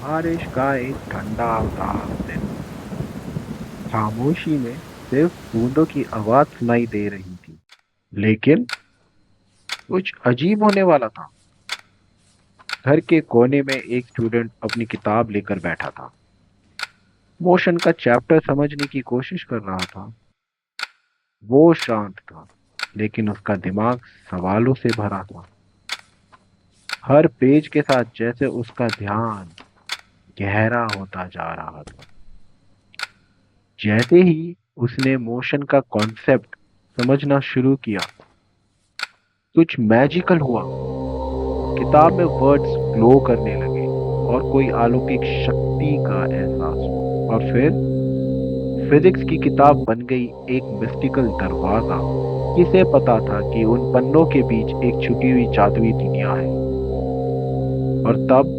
बारिश का एक ठंडा उदास दिन। खामोशी में सिर्फ बूंदों की आवाज सुनाई दे रही थी। लेकिन कुछ अजीब होने वाला था। घर के कोने में एक स्टूडेंट अपनी किताब लेकर बैठा था। मोशन का चैप्टर समझने की कोशिश कर रहा था। वो शांत था, लेकिन उसका दिमाग सवालों से भरा था। हर पेज के साथ जैसे उसका ध्यान गहरा होता जा रहा था। जैसे ही उसने मोशन का कॉन्सेप्ट समझना शुरू किया, कुछ मैजिकल हुआ। किताब में वर्ड्स ग्लो करने लगे और कोई अलौकिक शक्ति का एहसास हुआ। और फिर फिजिक्स की किताब बन गई एक मिस्टिकल दरवाजा। किसे पता था कि उन पन्नों के बीच एक छुपी हुई जादुई दुनिया है। और तब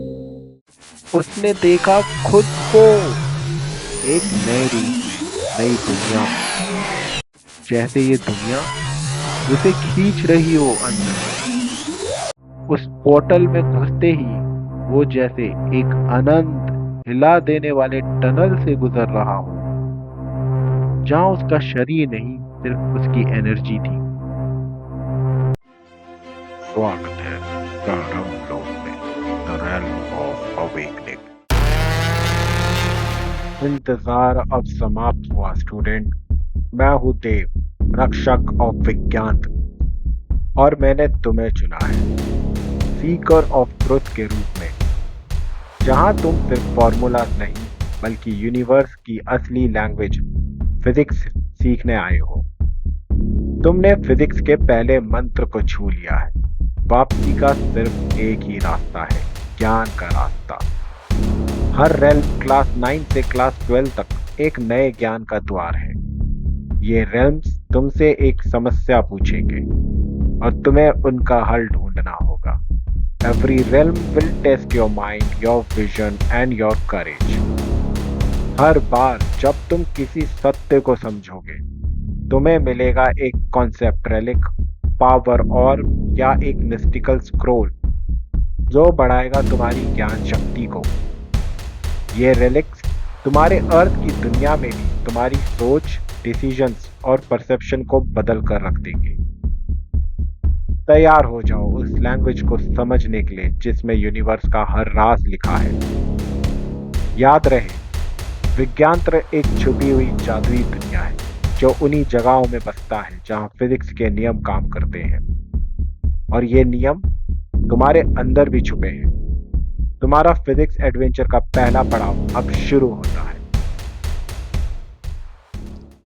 उसने देखा खुद को एक नए रूप में, नई दुनिया में। जैसे ये दुनिया उसे खींच रही हो अंदर। उस पोर्टल में घुसते ही वो जैसे एक अनंत हिला देने वाले टनल से गुजर रहा हो, जहां उसका शरीर नहीं, सिर्फ उसकी एनर्जी थी। स्वागत है प्रारंभ लोक में, द रेल्म ऑफ अवेकनिंग। इंतजार अब समाप्त हुआ स्टूडेंट। मैं हूँ देव, रक्षक ऑफ विज्ञान, और मैंने तुम्हें चुना है सीकर ऑफ ट्रुथ के रूप में, जहां तुम सिर्फ फॉर्मूलाज नहीं बल्कि यूनिवर्स की असली लैंग्वेज फिजिक्स सीखने आए हो। तुमने फिजिक्स के पहले मंत्र को छू लिया है। वापसी का सिर्फ एक ही रास्ता है, ज्ञान का रास्ता। हर रेल्म क्लास 9 से क्लास 12 तक एक नए ज्ञान का द्वार है। ये रेल्म्स तुमसे एक समस्या पूछेंगे और तुम्हें उनका हल ढूंढना होगा। Every realm will test your mind, your vision and your courage. हर बार जब तुम किसी सत्य को समझोगे, तुम्हें मिलेगा एक कॉन्सेप्ट रेलिक, पावर और या एक मिस्टिकल स्क्रोल जो बढ़ाएगा तुम्हारी ज्ञान शक्ति को। ये रेलिक्स तुम्हारे अर्थ की दुनिया में भी तुम्हारी सोच, डिसीजंस और परसेप्शन को बदल कर रख देंगे। तैयार हो जाओ उस लैंग्वेज को समझने के लिए जिसमें यूनिवर्स का हर राज लिखा है। याद रहे, विज्ञान एक छुपी हुई जादुई दुनिया है जो उन्हीं जगहों में बसता है जहां फिजिक्स के नियम काम करते हैं। और ये नियम तुम्हारे अंदर भी छुपे हैं। तुम्हारा फिजिक्स एडवेंचर का पहला पड़ाव अब शुरू होता है।